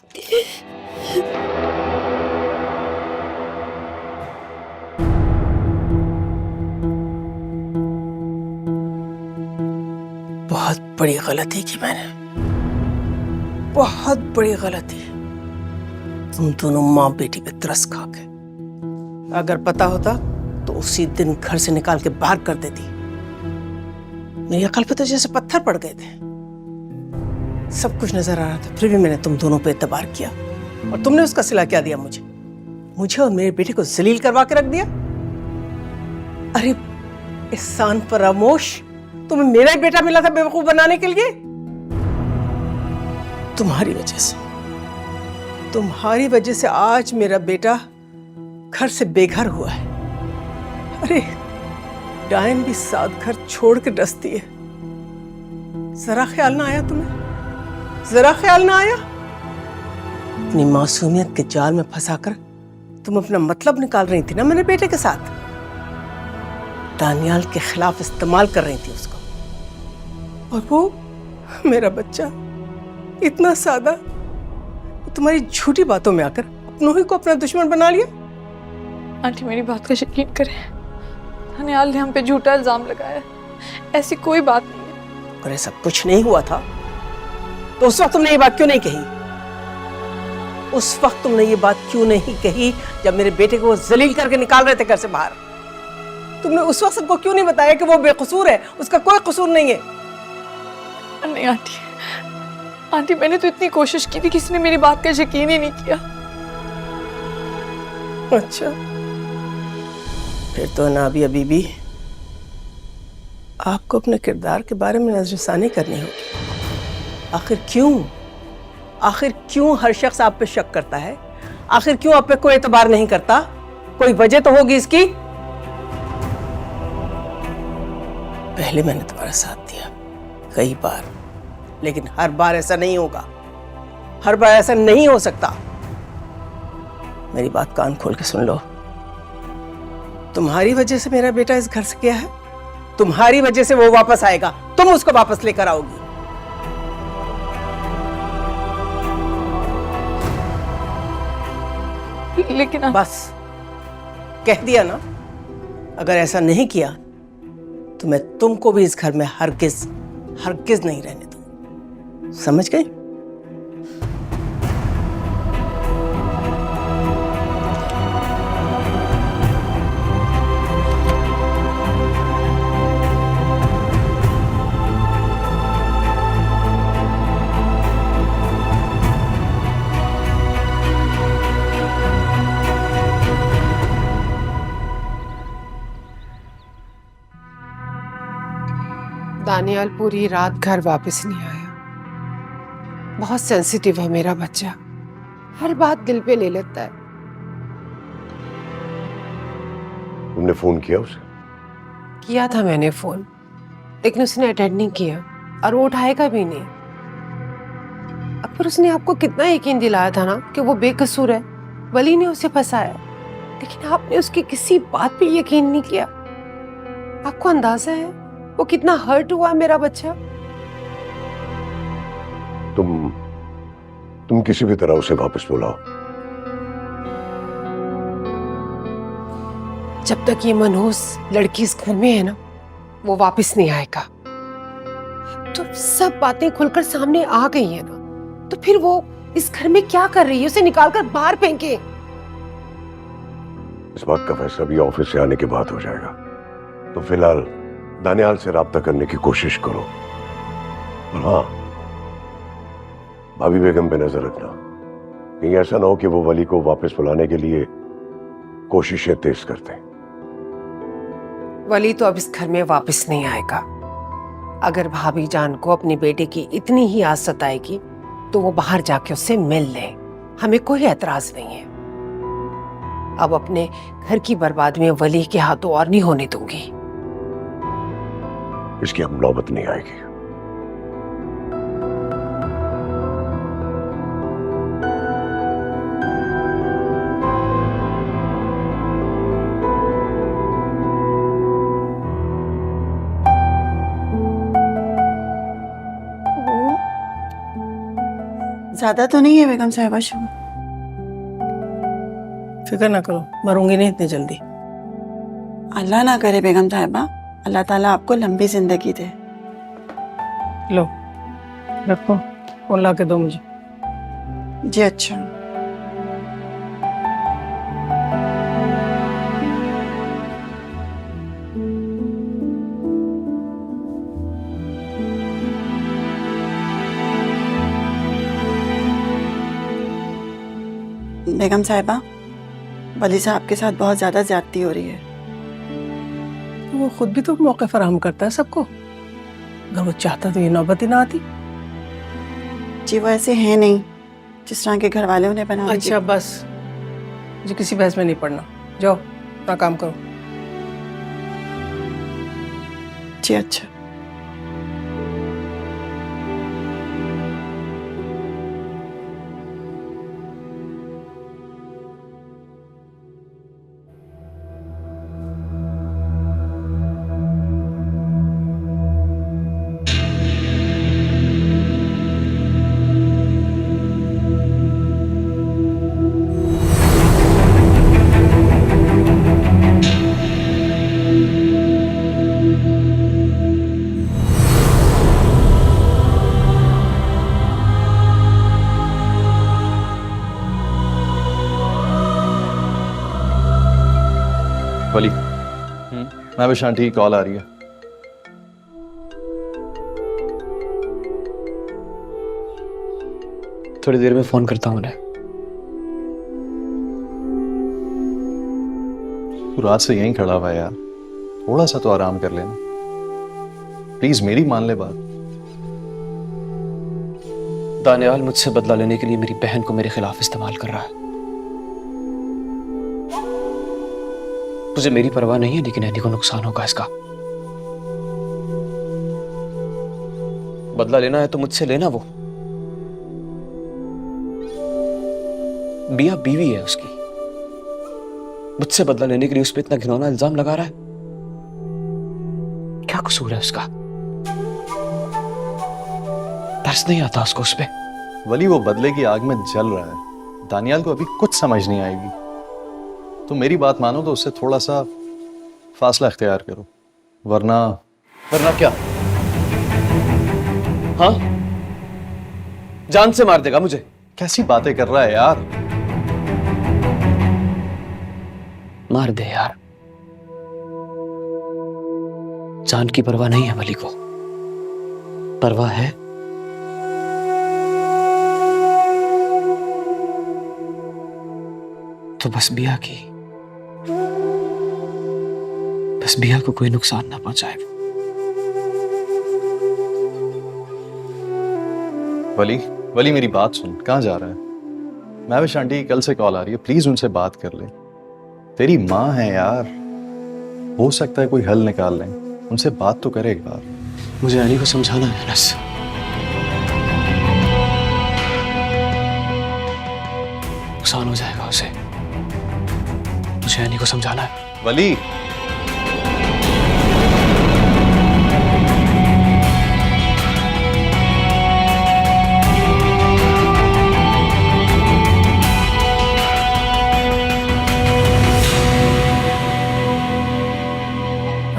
बहुत बड़ी गलती की मैंने, बहुत बड़ी गलती। तुम दोनों माँ बेटी पे तरस खा के। अगर पता होता तो उसी दिन घर से निकाल के बाहर कर देती। मेरी अकल पे तो जैसे पत्थर पड़ गए थे। सब कुछ नजर आ रहा था, फिर भी मैंने तुम दोनों पे एतबार किया। और तुमने उसका सिला क्या दिया मुझे? मुझे और मेरे बेटे को जलील करवा के रख दिया। अरे एहसान फरामोश, तुम्हें मेरा ही बेटा मिला था बेवकूफ बनाने के लिए। तुम्हारी वजह से आज मेरा बेटा घर से बेघर हुआ है। अरे डायन भी साथ घर छोड़ के डसती है। जरा ख्याल ना आया तुम्हें? जरा ख्याल ना आया? अपनी मासूमियत के जाल में फंसाकर तुम अपना मतलब निकाल रही थी ना मेरे बेटे के साथ। दानियाल के खिलाफ इस्तेमाल कर रही थी उसको। और वो मेरा बच्चा इतना सादा, तुम्हारी झूठी बातों में आकर अपनों ही को अपना दुश्मन बना लिया। आंटी मेरी बात का यकीन करें, दानियाल ने हम पे झूठा इल्जाम लगाया। ऐसी कोई बात नहीं है। अगर ऐसा कुछ नहीं हुआ था तो उस वक्त तुमने ये बात क्यों नहीं कही? उस वक्त तुमने ये बात क्यों नहीं कही जब मेरे बेटे को जलील करके निकाल रहे थे घर से बाहर? तुमने उस वक्त सबको क्यों नहीं बताया कि वो बेकसूर है, उसका कोई कसूर नहीं है? नहीं आंटी मैंने तो इतनी कोशिश की थी, किसी ने मेरी बात का यकीन ही नहीं किया। अच्छा, फिर तो नाबिया बीबी आपको अपने किरदार के बारे में नजरसानी करनी होगी। आखिर क्यों हर शख्स आप पे शक करता है? आखिर क्यों आप पे कोई एतबार नहीं करता? कोई वजह तो होगी इसकी। पहले मैंने तुम्हारा साथ दिया कई बार, लेकिन हर बार ऐसा नहीं होगा। हर बार ऐसा नहीं हो सकता। मेरी बात कान खोल के सुन लो। तुम्हारी वजह से मेरा बेटा इस घर से गया है, तुम्हारी वजह से वो वापस आएगा, तुम उसको वापस लेकर आओगी। लेकिन बस कह दिया ना। अगर ऐसा नहीं किया तो मैं तुमको भी इस घर में हरगिज नहीं रहने दूंगी। समझ गई? दानियाल पूरी रात घर वापस नहीं आया। बहुत सेंसिटिव है मेरा बच्चा, हर बात दिल पे ले लेता है। तुमने फोन किया उसे? किया था मैंने फोन, लेकिन उसने अटेंड नहीं किया और वो उठाएगा भी नहीं। अकबर उसने आपको कितना यकीन दिलाया था ना कि वो बेकसूर है, वली ने उसे फंसाया, लेकिन आपने उसकी किसी बात पे यकीन नहीं किया। आपको अंदाजा है वो कितना हर्ट हुआ मेरा बच्चा? तुम किसी भी तरह उसे वापस बुलाओ। जब तक ये मनहूस लड़की इस घर में है ना, वो वापस नहीं आएगा। तो सब बातें खुलकर सामने आ गई है ना, तो फिर वो इस घर में क्या कर रही है? उसे निकालकर बाहर फेंके। इस बात का फैसला भी ऑफिस से आने के बाद हो जाएगा। तो फिलहाल दानियाल से राब्ता करने की कोशिश करो। और हाँ, भाभी बेगम पे नजर रखना, कहीं ऐसा ना हो कि वो वली को वापस बुलाने के लिए कोशिशें तेज करते। वली तो अब इस घर में वापस नहीं आएगा। अगर भाभी जान को अपने बेटे की इतनी ही आस सताएगी तो वो बाहर जाके उससे मिल ले, हमें कोई एतराज नहीं है। अब अपने घर की बर्बादी में वली के हाथों और नहीं होने दूंगी। इसकी अब नौबत नहीं आएगी। ज्यादा तो नहीं है बेगम साहिबा शुगर? फिक्र ना करो, मरूंगी नहीं इतनी जल्दी। अल्लाह ना करे बेगम साहिबा, अल्लाह ताला आपको लंबी जिंदगी दे। लो रखो, फोन ला के दो मुझे। जी अच्छा। बेगम साहिबा, वली साहब के साथ बहुत ज्यादा ज्यादती हो रही है। वो खुद भी तो मौके फराहम करता है सबको। अगर वो चाहता तो ये नौबत ही ना आती। जी वो ऐसे हैं नहीं जिस तरह के घर वाले उन्हें बना। अच्छा बस, मुझे किसी बहस में नहीं पड़ना। जाओ अपना काम करो। जी अच्छा। वली, मैं विश आंटी की कॉल आ रही है। थोड़ी देर में फोन करता हूँ उन्हें। तू रात से यहीं खड़ा हुआ है यार, थोड़ा सा तो आराम कर लेना प्लीज, मेरी मान ले बात। दानियाल मुझसे बदला लेने के लिए मेरी बहन को मेरे खिलाफ इस्तेमाल कर रहा है। मुझे मेरी परवाह नहीं है, लेकिन एनी को नुकसान होगा इसका। बदला लेना है तो मुझसे लेना। वो बिया बीवी है उसकी, मुझसे बदला लेने के लिए उस पर इतना घिनौना इल्जाम लगा रहा है। क्या कसूर है उसका? तरस नहीं आता उसको उस पे? वली वो बदले की आग में जल रहा है, दानियाल को अभी कुछ समझ नहीं आएगी। तो मेरी बात मानो तो उससे थोड़ा सा फासला इख्तियार करो, वरना क्या? हाँ, जान से मार देगा मुझे। कैसी बातें कर रहा है यार। मार दे यार, जान की परवाह नहीं है वली को, परवाह है तो बस बिया की। बस बिया को कोई नुकसान ना पहुंचाए। वली, वली मेरी बात सुन, कहाँ जा रहा है? मैं विश आंटी की कल से कॉल आ रही है, प्लीज उनसे बात कर ले। तेरी माँ है यार, हो सकता है कोई हल निकाल लें, उनसे बात तो करे एक बार। मुझे अली को समझाना है अनस। नुकसान हो जाएगा उसे, मुझे अली को समझाना है। वली,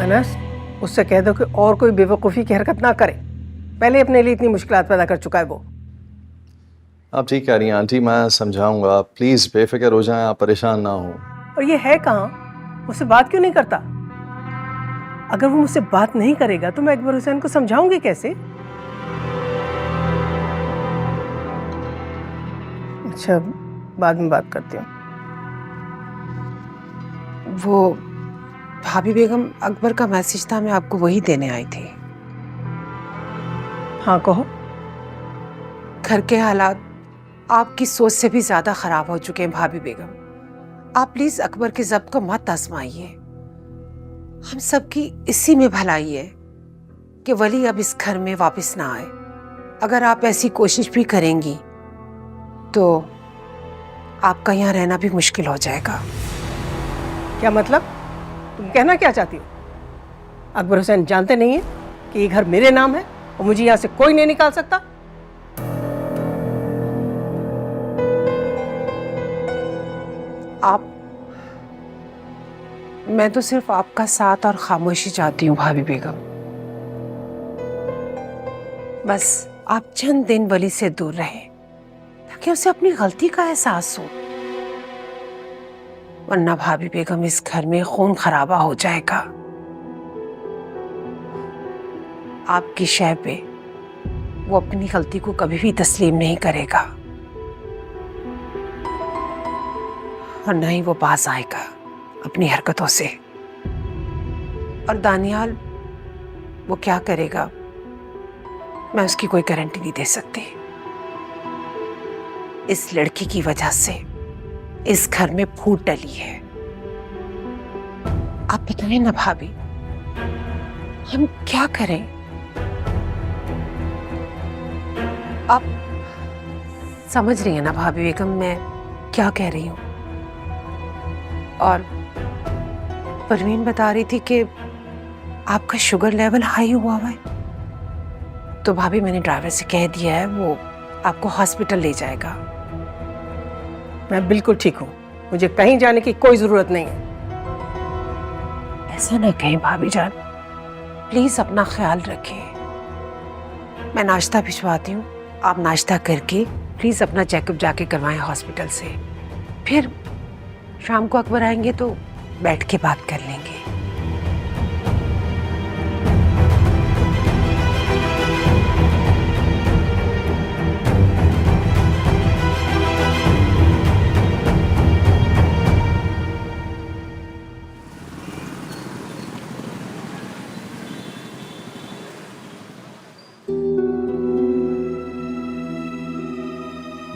अनस, उससे कह दो कि और कोई बेवकूफ़ी की हरकत ना करे। पहले अपने लिए इतनी मुश्किलात पैदा कर चुका है वो। आप ठीक कह रही हैं आंटी, मैं समझाऊंगा, प्लीज बेफिक्र हो जाएं, आप परेशान ना हो। और ये है कहाँ, मुझसे बात क्यों नहीं करता? अगर वो मुझसे बात नहीं करेगा तो मैं अकबर हुसैन को समझाऊंगी कैसे? अच्छा, बाद में बात करती हूँ। वो भाभी बेगम, अकबर का मैसेज था, मैं आपको वही देने आई थी। हाँ कहो। घर के हालात आपकी सोच से भी ज्यादा खराब हो चुके हैं भाभी बेगम। आप प्लीज अकबर के ज़ब्त को मत आजमाइए। हम सबकी इसी में भलाई है कि वली अब इस घर में वापस ना आए। अगर आप ऐसी कोशिश भी करेंगी तो आपका यहाँ रहना भी मुश्किल हो जाएगा। क्या मतलब? तुम कहना क्या चाहती हो? अकबर हुसैन जानते नहीं है कि ये घर मेरे नाम है और मुझे यहाँ से कोई नहीं निकाल सकता? आप, मैं तो सिर्फ आपका साथ और खामोशी चाहती हूँ भाभी बेगम। बस आप चंद दिन वली से दूर रहे ताकि उसे अपनी गलती का एहसास हो, वरना भाभी बेगम इस घर में खून खराबा हो जाएगा। आपकी शय पे वो अपनी गलती को कभी भी तस्लीम नहीं करेगा और न ही वो बाज आएगा अपनी हरकतों से। और दानियाल वो क्या करेगा मैं उसकी कोई गारंटी नहीं दे सकती। इस लड़की की वजह से इस घर में फूट डली है। आप बताएं ना भाभी, हम क्या करें? आप समझ रही हैं ना भाभी बेगम मैं क्या कह रही हूं? और परवीन बता रही थी कि आपका शुगर लेवल हाई हुआ है, तो भाभी मैंने ड्राइवर से कह दिया है वो आपको हॉस्पिटल ले जाएगा। मैं बिल्कुल ठीक हूँ, मुझे कहीं जाने की कोई जरूरत नहीं है। ऐसा ना कहें भाभी जान, प्लीज अपना ख्याल रखें। मैं नाश्ता भिजवाती हूँ, आप नाश्ता करके प्लीज अपना चेकअप जाके करवाएं हॉस्पिटल से। फिर शाम को अकबर आएंगे तो बैठ के बात कर लेंगे।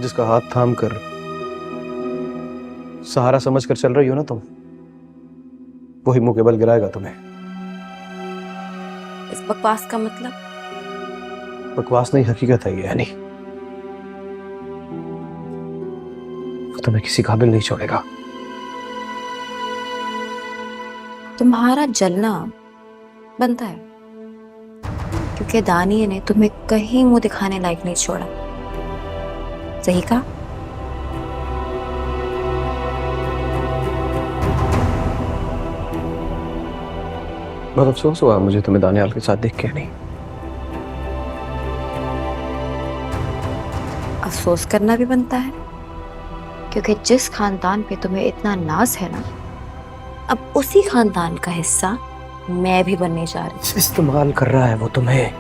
जिसका हाथ थाम कर सहारा समझ कर चल रही हो ना तुम, वही मुंह के बल गिराएगा तुम्हें। इस बकवास का मतलब? बकवास नहीं, हकीकत है ये यानी। वो तुम्हें किसी काबिल नहीं छोड़ेगा। तुम्हारा जलना बनता है क्योंकि दानिये ने तुम्हें कहीं मुंह दिखाने लायक नहीं छोड़ा। सही कहा? बहुत अफसोस हुआ मुझे तुम्हें दानियाल के साथ देख के। नहीं, अफसोस करना भी बनता है क्योंकि जिस खानदान पे तुम्हें इतना नाज है ना, अब उसी खानदान का हिस्सा मैं भी बनने जा रही हूँ। इस्तेमाल कर रहा है वो तुम्हें।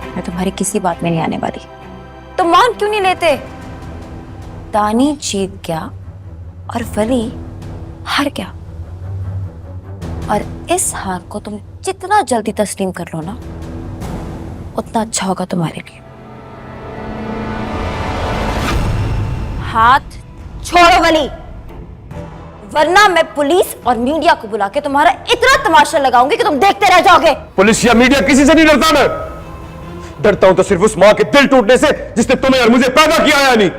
मैं तुम्हारी किसी बात में नहीं आने वाली। तुम मान क्यों नहीं लेते? दानी जीत गया और वली हार गया, और इस हार को तुम जितना जल्दी तस्लीम कर लो ना, उतना अच्छा होगा तुम्हारे लिए। हाथ छोड़ो वली, वरना मैं पुलिस और मीडिया को बुला के तुम्हारा इतना तमाशा लगाऊंगी कि तुम देखते रह जाओगे। पुलिस या मीडिया किसी से नहीं डरता। मैं डरता हूं तो सिर्फ उस मां के दिल टूटने से जिसने तुम्हें और मुझे पैदा किया है। नहीं,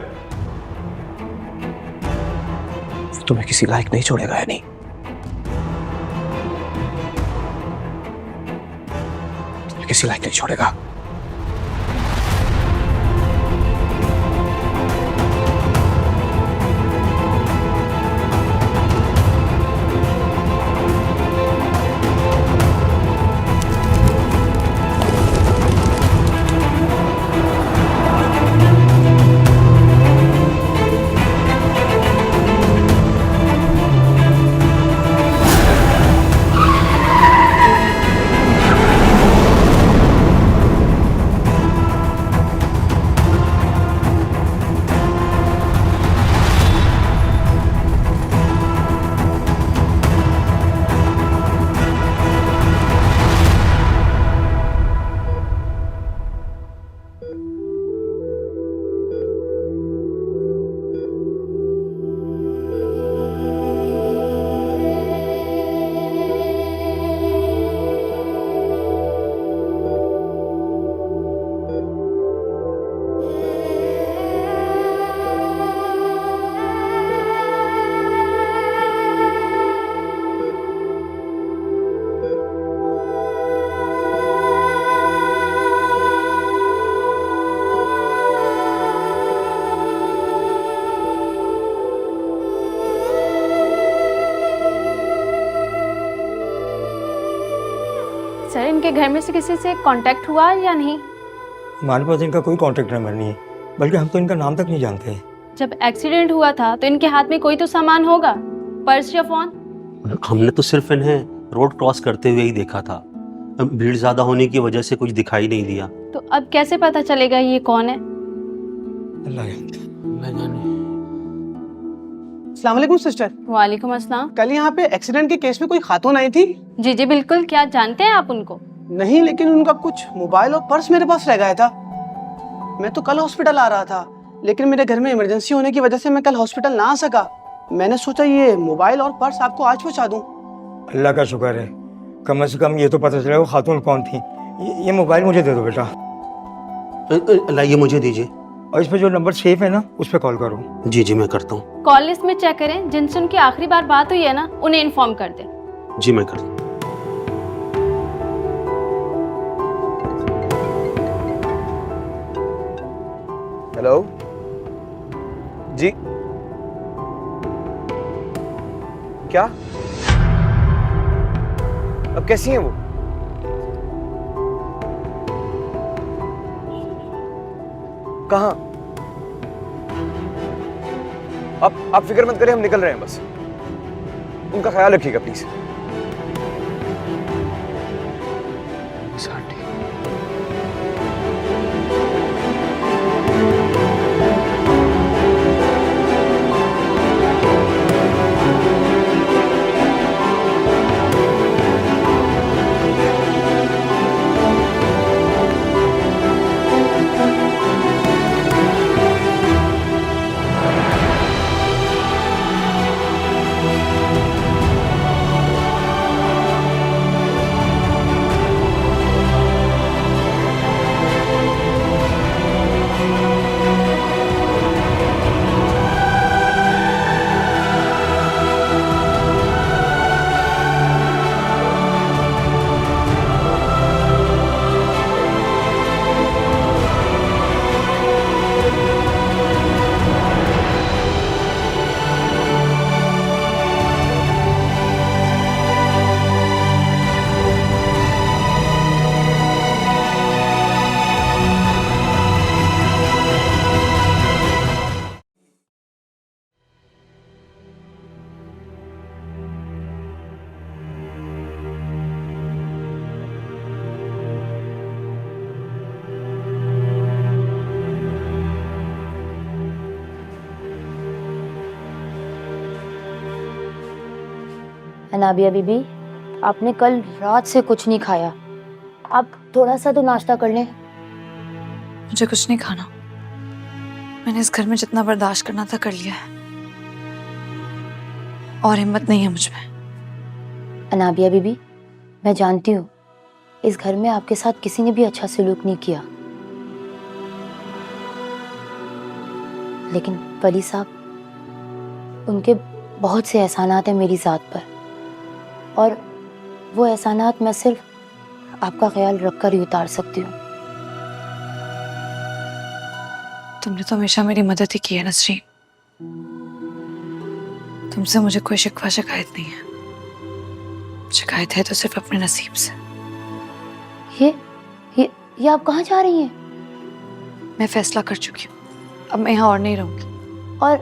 तुम्हें किसी लायक नहीं छोड़ेगा यानी। तुम्हें किसी लायक नहीं छोड़ेगा। इनके घर में से किसी से कांटेक्ट हुआ या नहीं? हमारे पास इनका कोई कांटेक्ट नंबर नहीं है, बल्कि हम तो इनका नाम तक नहीं जानते। जब एक्सीडेंट हुआ था तो इनके हाथ में कोई तो सामान होगा, पर्स या फोन। हमने तो सिर्फ इन्हें रोड क्रॉस करते हुए ही देखा था। भीड़ ज्यादा होने की वजह से कुछ दिखाई नहीं दिया। तो अब कैसे पता चलेगा ये कौन है? अस्सलाम वालेकुम सिस्टर। वालेकुम अस्सलाम। कल यहाँ पे एक्सीडेंट के केस में कोई खातून आई थी? जी जी बिल्कुल। क्या जानते हैं आप उनको? नहीं, लेकिन उनका कुछ मोबाइल और पर्स मेरे पास रह गया था। मैं तो कल हॉस्पिटल आ रहा था, लेकिन मेरे घर में इमरजेंसी होने की वजह से मैं कल हॉस्पिटल ना आ सका। मैंने सोचा ये मोबाइल और पर्स आपको आज पहुँचा दूँ। अल्लाह का शुक्र है, कम से कम ये तो पता चला वो खातून कौन थी। ये मोबाइल मुझे दे दो बेटा। लाइए, मुझे दीजिए। और इस पे जो नंबर सेफ है ना, उस पर कॉल करो। जी जी मैं करता हूँ। कॉल लिस्ट में चेक करें, जिनसे उनकी आखिरी बार बात हुई है ना, उन्हें इन्फॉर्म कर दें। जी मैं करता हूँ। हेलो जी, क्या? अब कैसी हैं वो? कहाँ? आप फिक्र मत करें, हम निकल रहे हैं बस। उनका ख्याल रखिएगा प्लीज। अनाबिया बीबी, आपने कल रात से कुछ नहीं खाया, आप थोड़ा सा तो नाश्ता कर लें। मुझे कुछ नहीं खाना। मैंने इस घर में जितना बर्दाश्त करना था कर लिया है, और हिम्मत नहीं है मुझ में। अनाबिया बीबी, मैं जानती हूँ इस घर में आपके साथ किसी ने भी अच्छा सलूक नहीं किया, लेकिन वली साहब, उनके बहुत से एहसानात हैं मेरी ज़ात पर, और वो एहसानात मैं सिर्फ आपका ख्याल रखकर ही उतार सकती हूँ। तुमने तो हमेशा मेरी मदद ही की है नसरीन। तुमसे मुझे कोई शिकवा शिकायत नहीं है। शिकायत है तो सिर्फ अपने नसीब से। ये आप कहाँ जा रही हैं? मैं फैसला कर चुकी हूँ, अब मैं यहाँ और नहीं रहूंगी। और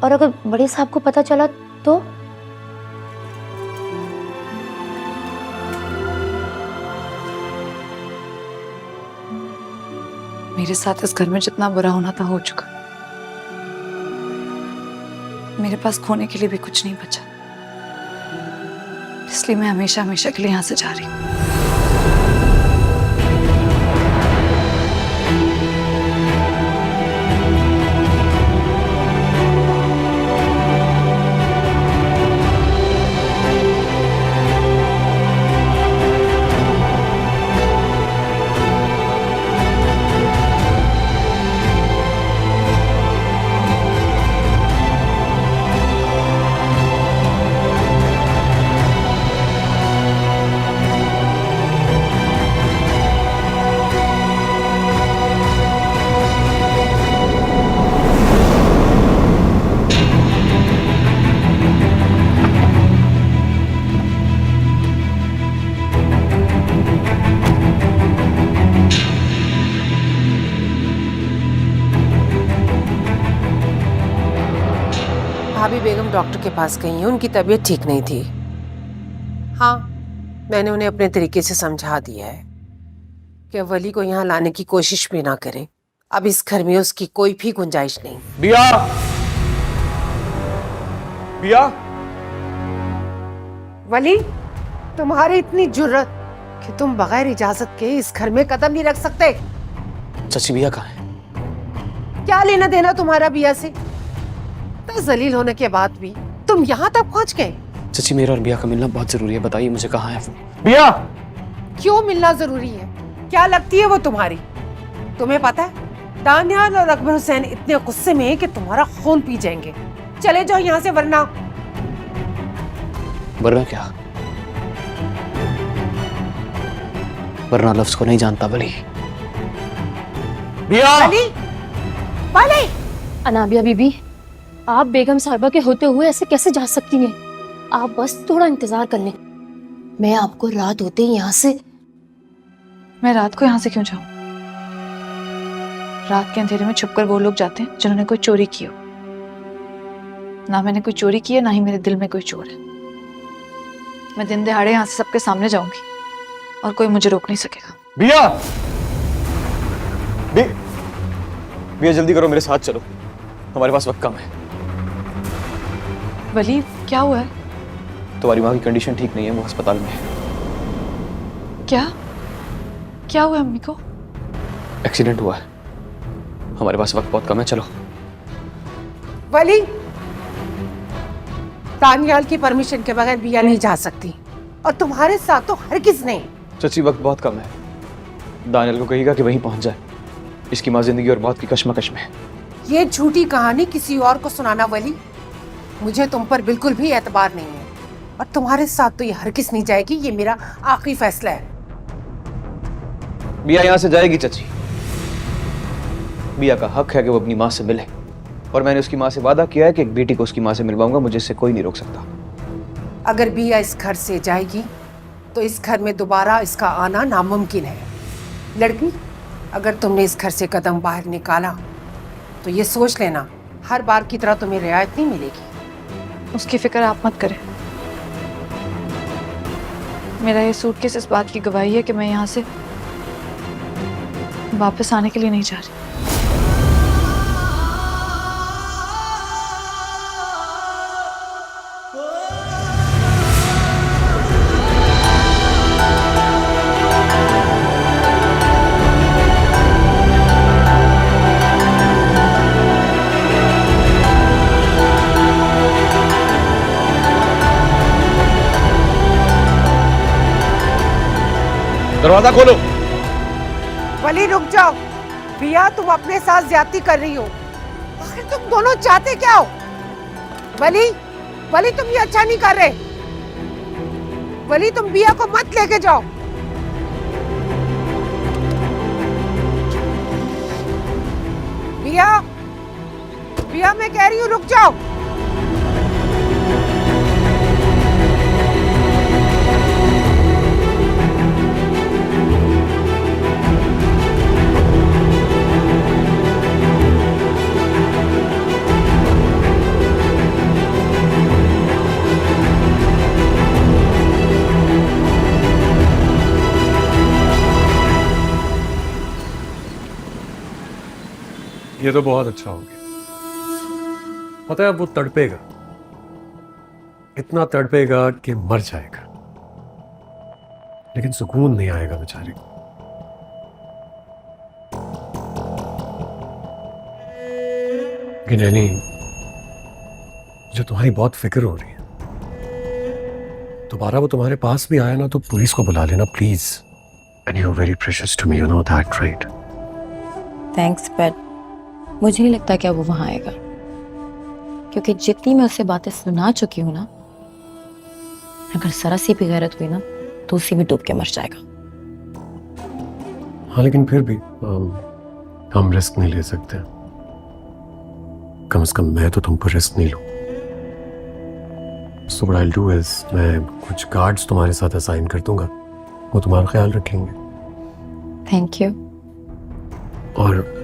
अगर बड़े साहब को पता चला तो? मेरे साथ इस घर में जितना बुरा होना था हो चुका। मेरे पास खोने के लिए भी कुछ नहीं बचा, इसलिए मैं हमेशा हमेशा के लिए यहाँ से जा रही हूँ। भाभी बेगम डॉक्टर के पास गई हैं, उनकी तबीयत ठीक नहीं थी। हाँ, मैंने उन्हें अपने तरीके से समझा दिया है कि वली को यहाँ लाने की कोशिश भी ना करें। अब इस घर में उसकी कोई भी गुंजाइश नहीं। बिया, बिया, वली, तुम्हारी इतनी जुर्रत कि तुम बगैर इजाजत के इस घर में कदम नहीं रख सकते। चाची बिया कहाँ है? क्या लेना देना तुम्हारा बिया से? तो जलील होने के बाद भी तुम यहाँ तक पहुँच गए। चाची मेरा और बिया का मिलना बहुत जरूरी है, बताइए मुझे कहाँ है वो? बिया, क्यों मिलना जरूरी है? क्या लगती है वो तुम्हारी? तुम्हें पता है दानियाल और अकबर हुसैन इतने गुस्से में हैं कि तुम्हारा खून पी जाएंगे। चले जाओ यहाँ से, वरना क्या? वरना लफ्ज को नहीं जानता वली। बिया, वली, वली। अनाबिया बीबी, आप बेगम साहिबा के होते हुए ऐसे कैसे जा सकती हैं? आप बस थोड़ा इंतजार कर लें, मैं आपको रात होते ही यहाँ से। मैं रात को यहाँ से क्यों जाऊं? रात के अंधेरे में छुपकर वो लोग जाते हैं जिन्होंने कोई चोरी की हो। ना मैंने कोई चोरी की है, ना ही मेरे दिल में कोई चोर है। मैं दिन दहाड़े यहाँ से सबके सामने जाऊंगी और कोई मुझे रोक नहीं सकेगा। बिया, बिया जल्दी करो, मेरे साथ चलो, हमारे पास वक्त कम है। वली, क्या हुआ है? तुम्हारी माँ की कंडीशन ठीक नहीं है, वो अस्पताल में है। क्या क्या हुआ है अम्मी को? एक्सीडेंट हुआ है, हमारे पास वक्त बहुत कम है, चलो। वली, दानियाल की परमिशन के बगैर बिया नहीं जा सकती, और तुम्हारे साथ तो हरगिज नहीं। चाची वक्त बहुत कम है, दानियाल को कहिएगा कि वहीं पहुंच जाए। इसकी माँ जिंदगी और मौत की कश्मकश में है। ये झूठी कहानी किसी और को सुनाना वली, मुझे तुम पर बिल्कुल भी एतबार नहीं है, और तुम्हारे साथ तो ये हरगिज नहीं जाएगी। ये मेरा आखिरी फैसला है। बिया यहाँ से जाएगी चाची। बिया का हक है कि वो अपनी माँ से मिले, और मैंने उसकी माँ से वादा किया है कि एक बेटी को उसकी माँ से मिलवाऊंगा। मुझे इससे कोई नहीं रोक सकता। अगर बिया इस घर से जाएगी तो इस घर में दोबारा इसका आना नामुमकिन है। लड़की, अगर तुमने इस घर से कदम बाहर निकाला तो ये सोच लेना, हर बार की तरह तुम्हें रियायत नहीं मिलेगी। उसकी फिक्र आप मत करें। मेरा ये सूटकेस इस बात की गवाही है कि मैं यहाँ से वापस आने के लिए नहीं जा रही। दरवाजा खोलो। वली रुक जाओ। बिया, तुम अपने साथ ज्यादती कर रही हो। आखिर तुम दोनों चाहते क्या हो? वली, वली तुम ये अच्छा नहीं कर रहे। वली, तुम बिया को मत लेके जाओ। बिया, बिया मैं कह रही हूँ रुक जाओ। ये तो बहुत अच्छा हो गया। पता है वो तड़पेगा, इतना तड़पेगा कि मर जाएगा, लेकिन सुकून नहीं आएगा बेचारे को। लेकिन यानी जो तुम्हारी बहुत फिक्र हो रही है, दोबारा वो तुम्हारे पास भी आया ना तो पुलिस को बुला लेना please. And you are very precious to me, you know that right? Thanks, but मुझे नहीं लगता कि अब वो वहां आएगा, क्योंकि जितनी मैं उससे बातें सुना चुकी हूं ना, अगर जरा सी भी गैरत हुई ना तो उसी में डूब के मर जाएगा। हाँ, लेकिन फिर भी हम रिस्क नहीं ले सकते। कम से कम मैं तो तुम पर रिस्क नहीं लूं। So what I'll do is मैं कुछ गार्ड्स तुम्हारे साथ असाइन कर दूंगा, वो तुम्हारा ख्याल रखेंगे। Thank you. और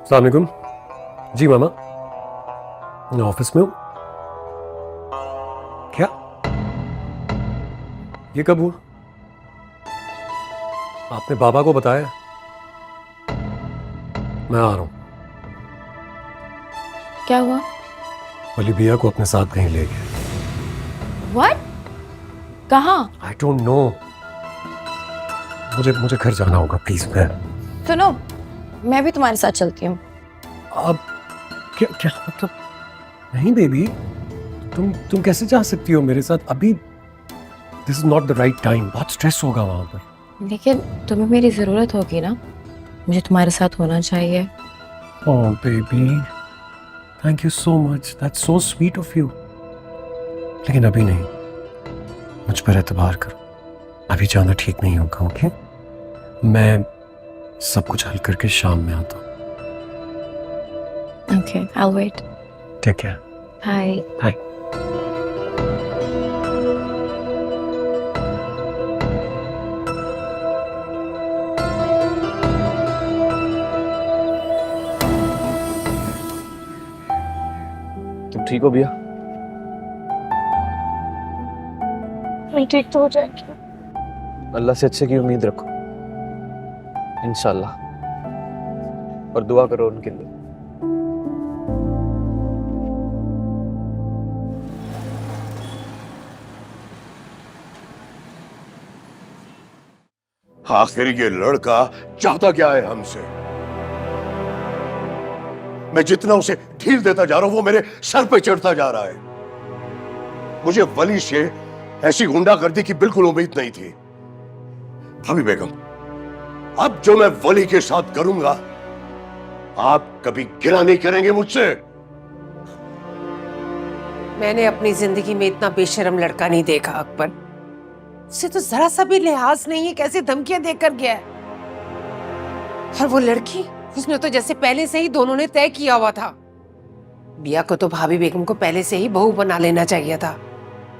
अस्सलाम वालेकुम। जी मामा, मैं ऑफिस में हूँ। क्या? ये कब हुआ? आपने बाबा को बताया? मैं आ रहा हूँ। क्या हुआ? वली भैया को अपने साथ कहीं ले गया। What? कहाँ? I don't know. मुझे घर जाना होगा, प्लीज। मैं सुनो, मैं भी तुम्हारे साथ चलती हूँ। अब क्या क्या मतलब? नहीं बेबी, तुम कैसे जा सकती हो मेरे साथ अभी? This is not the right time. बहुत स्ट्रेस होगा वहां पर। लेकिन तुम्हें मेरी जरूरत होगी ना, मुझे तुम्हारे साथ होना चाहिए। ओह baby, thank you so much, that's so sweet of you. लेकिन अभी नहीं, मुझ पर एतबार करो, अभी जाना ठीक नहीं होगा। ओके, मैं सब कुछ हल करके शाम में आता हूँ। Okay, I'll wait. Take care. Bye. Bye. तुम ठीक हो भैया? मैं ठीक तो हो जाएगी। अल्लाह से अच्छे की उम्मीद रखो, इंशाल्लाह, और दुआ करो उनके लिए। आखिर ये लड़का चाहता क्या है हमसे? मैं जितना उसे ढील देता जा रहा हूं वो मेरे सर पे चढ़ता जा रहा है। मुझे वली से ऐसी गुंडागर्दी की बिल्कुल उम्मीद नहीं थी। भाभी बेगम, अब जो मैं वली के साथ करूंगा आप कभी गिला नहीं करेंगे मुझसे। मैंने अपनी जिंदगी में इतना बेशर्म लड़का नहीं देखा अकबर। उसे तो जरा सा भी लिहाज नहीं है, कैसे धमकियां देकर गया है। और वो लड़की, उसने तो जैसे पहले से ही दोनों ने तय किया हुआ था। बिया को तो भाभी बेगम को पहले से ही बहू बना लेना चाहिए था।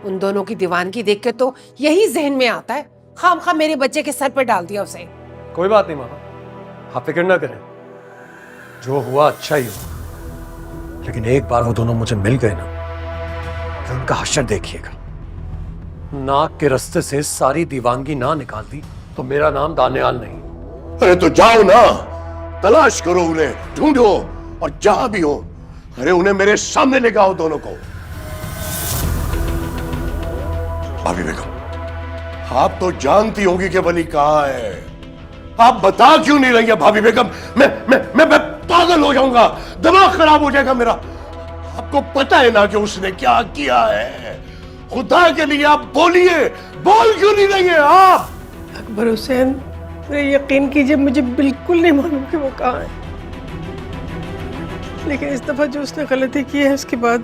उन दोनों की दीवानगी देख के तो यही जहन में आता है, खामखा मेरे बच्चे के सर पे डाल दिया उसे। कोई बात नहीं मामा, आप फिक्र ना करें, जो हुआ अच्छा ही हुआ। लेकिन एक बार वो दोनों मुझे मिल गए ना, तो उनका हश्र देखिएगा। नाक के रास्ते से सारी दीवानगी ना निकाल दी तो मेरा नाम दानियाल नहीं। अरे तो जाओ ना, तलाश करो उन्हें, ढूंढो, और जहां भी हो, अरे उन्हें मेरे सामने लेकर आओ दोनों को। भाभी बेगम, आप तो जानती होंगी कि वली कहाँ है। आप बता क्यों नहीं रही है भाभी बेगम? मैं पागल हो जाऊंगा, दिमाग खराब हो जाएगा मेरा। आपको पता है ना कि उसने क्या किया है। खुदा के लिए आप बोलिए, बोल क्यों नहीं रही है आप? अकबर हुसैन, मेरे यकीन कीजिए, मुझे बिल्कुल नहीं मालूम कि वो कहाँ है। लेकिन इस दफा जो उसने गलती की है, उसके बाद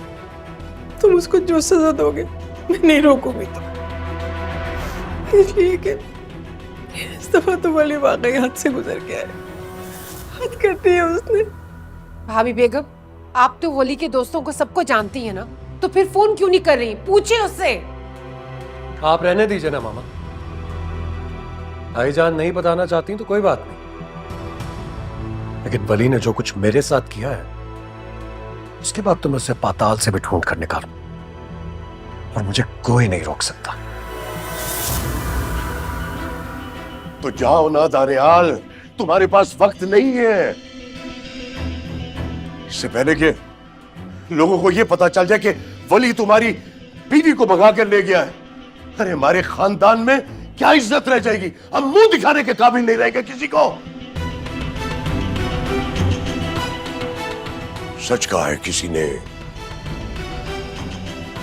तुम उसको जो सजा दोगे मैं नहीं रोकूंगी। तो इसलिए कि इस दफा तो वाली वाकई हद से गुजर गया है। हद करती है उसने। भाभी बेगम, आप तो वली के दोस्तों को सबको जानती है ना, तो फिर फोन क्यों नहीं कर रही? पूछे उससे। आप रहने दीजिए ना मामा, भाईजान नहीं बताना चाहती तो कोई बात नहीं। लेकिन वली ने जो कुछ मेरे साथ किया है, उसके बाद तो मैं उसे पाताल से भी ढूंढ कर निकालूं, और मुझे कोई नहीं रोक सकता। तो जाओ ना दानियाल, तुम्हारे पास वक्त नहीं है। इससे पहले कि लोगों को यह पता चल जाए कि वली तुम्हारी बीवी को भगा कर ले गया है, अरे हमारे खानदान में क्या इज्जत रह जाएगी? हम मुंह दिखाने के काबिल नहीं रहेंगे किसी को। सच कहा है किसी ने,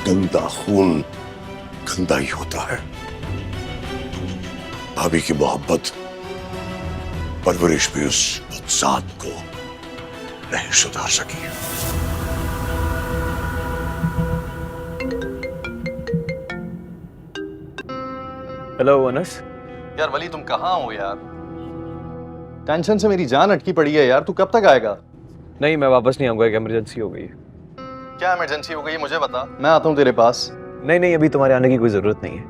गंदा खून गंदा ही होता है। भाभी की मोहब्बत, परवरिश भी उस बदजात को नहीं सुधार सकी। हेलो अनस। यार वली, तुम कहाँ हो यार? टेंशन से मेरी जान अटकी पड़ी है यार। तू कब तक आएगा? नहीं, मैं वापस नहीं आऊंगा, एक इमरजेंसी हो गई है। क्या इमरजेंसी हो गई है मुझे बता, मैं आता हूँ तेरे पास। नहीं, अभी तुम्हारे आने की कोई जरूरत नहीं है।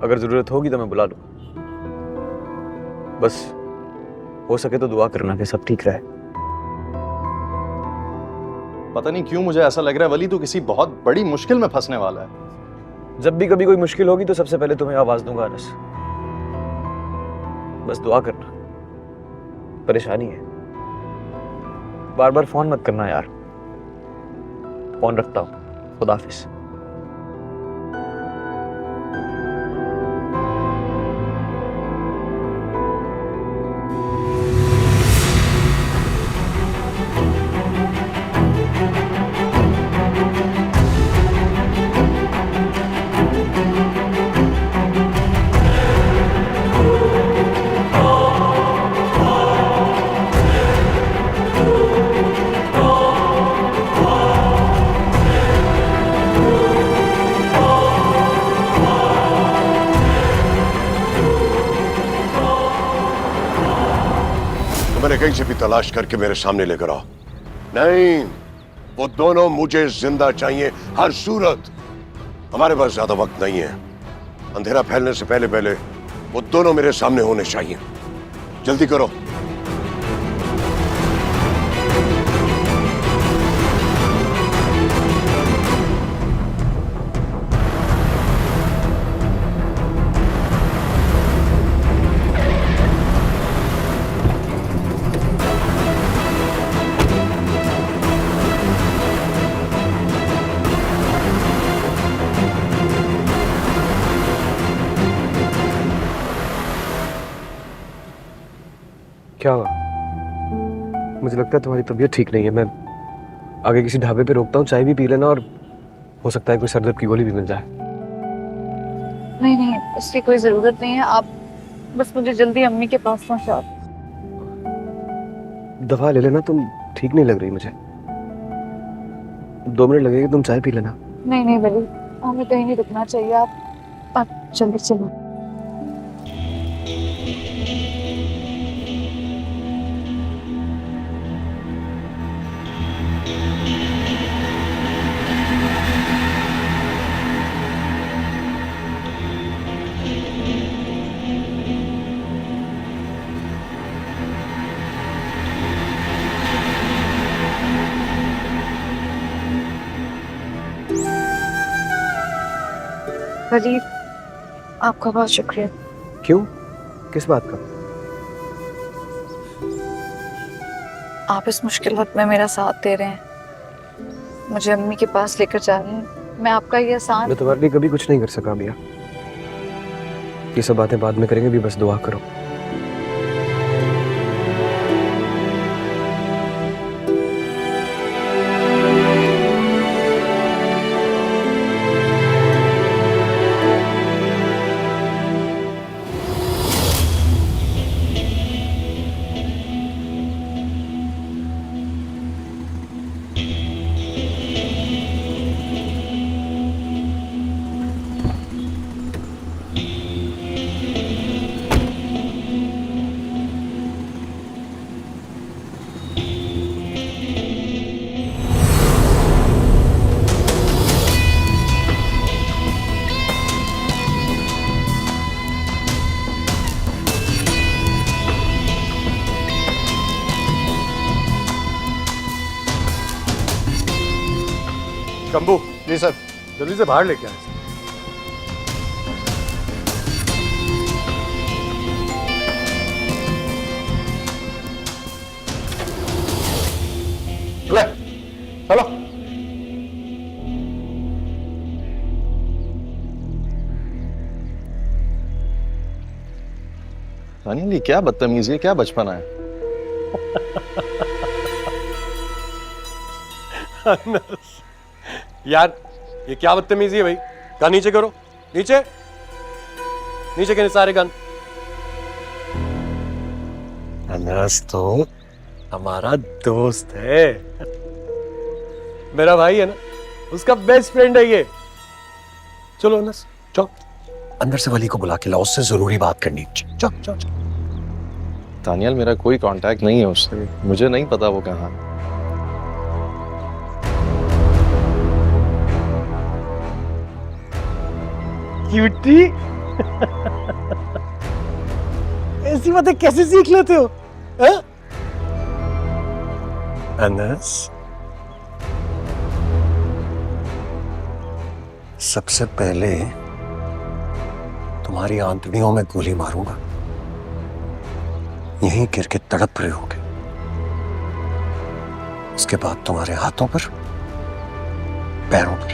अगर जरूरत होगी तो मैं बुला लूंगा। बस हो सके तो दुआ करना कि सब ठीक रहे। पता नहीं क्यों मुझे ऐसा लग रहा है वली तो किसी बहुत बड़ी मुश्किल में फंसने वाला है। जब भी कभी कोई मुश्किल होगी तो सबसे पहले तुम्हें आवाज दूंगा अनस। बस दुआ करना, परेशानी है। बार बार फोन मत करना यार। फोन रखता हूँ, खुदा हाफिज। मैंने कहीं से भी तलाश करके मेरे सामने लेकर आओ। नहीं, वो दोनों मुझे जिंदा चाहिए हर सूरत। हमारे पास ज्यादा वक्त नहीं है। अंधेरा फैलने से पहले पहले वो दोनों मेरे सामने होने चाहिए। जल्दी करो। क्या हुआ? मुझे लगता है तुम्हारी तबीयत ठीक नहीं है। मैं आगे किसी ढाबे पे रोकता हूँ, चाय भी पी लेना और हो सकता है कोई सर दर्द की गोली भी मिल जाए। नहीं नहीं, इसकी कोई जरूरत नहीं है। आप बस मुझे जल्दी अम्मी के पास पहुंचा। दवा ले लेना, तुम ठीक नहीं लग रही मुझे। 2 मिनट लगेंगे, तुम चाय पी लेना। नहीं नहीं वली, हमें कहीं नहीं रुकना चाहिए। आप जल्दी चलो। वली, आपका बहुत शुक्रिया। क्यों? किस बात का? आप इस मुश्किल वक्त में मेरा साथ दे रहे हैं, मुझे अम्मी के पास लेकर जा रहे हैं। मैं आपका ये एहसान। मैं तुम्हारे लिए कभी कुछ नहीं कर सका मिया। ये सब बातें बाद में करेंगे, भी बस दुआ करो। शंभू, जी सर। जल्दी से बाहर लेके आए। ले, चलो। दानियल, ये क्या बदतमीजी है, क्या बचपना है। यार ये क्या बदतमीजी है भाई। गन नीचे करो, नीचे नीचे के सारे गन। अनस तो हमारा दोस्त है, मेरा भाई है ना, उसका बेस्ट फ्रेंड है ये। चलो अनस, चलो अंदर से वली को बुला के लाओ, उससे जरूरी बात करनी। चलो चलो चलो। दानियल, मेरा कोई कांटेक्ट नहीं है उससे, मुझे नहीं पता वो कहाँ है। क्यूटी, ऐसी बातें कैसे सीख लेते हो? अनस, सबसे पहले तुम्हारी आंतड़ियों में गोली मारूंगा, यहीं गिर के तड़प रहे होगे। उसके बाद तुम्हारे हाथों पर, पैरों पर,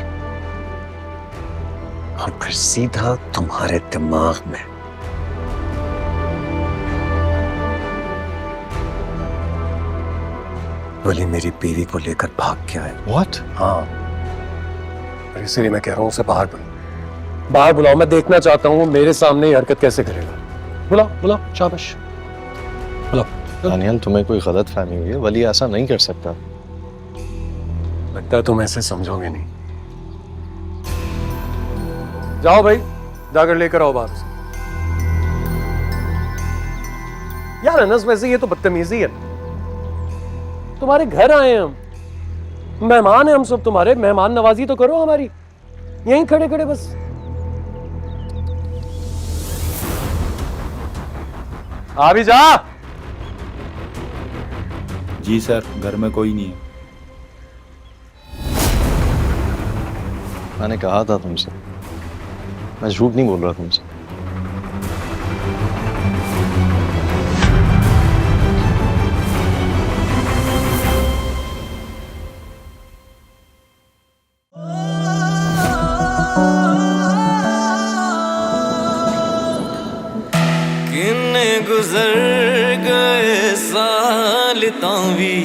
और फिर सीधा तुम्हारे दिमाग में। वली मेरी बीवी को लेकर भाग गया है। What? हाँ, और इसीलिए मैं कह रहा हूं उसे बाहर बुलाओ। मैं देखना चाहता हूं वो मेरे सामने ये हरकत कैसे करेगा। बुलाओ, शाबाश, बुलाओ। दानियल, तुम्हें कोई गलत फहमी हुई है, वली ऐसा नहीं कर सकता। लगता है तुम ऐसे समझोगे नहीं। जाओ भाई, जाकर लेकर आओ बाहर से। यार अनस, वैसे ये तो बदतमीजी है। तुम्हारे घर आए हैं हम, मेहमान हैं हम सब तुम्हारे, मेहमान नवाजी तो करो हमारी, यहीं खड़े खड़े बस। आ भी जा। जी सर, घर में कोई नहीं है। मैंने कहा था तुमसे, मैं झूठ नहीं बोल रहा तुमसे। किन्ने गुजर गए साल तावी,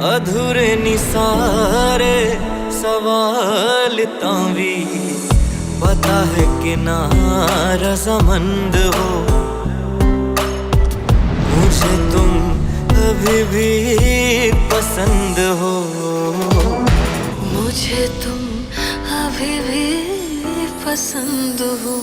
अधूरे निसारे सवाल तावी। पता है कि ना रज़ामंद हो, मुझे तुम अभी भी पसंद हो, मुझे तुम अभी भी पसंद हो।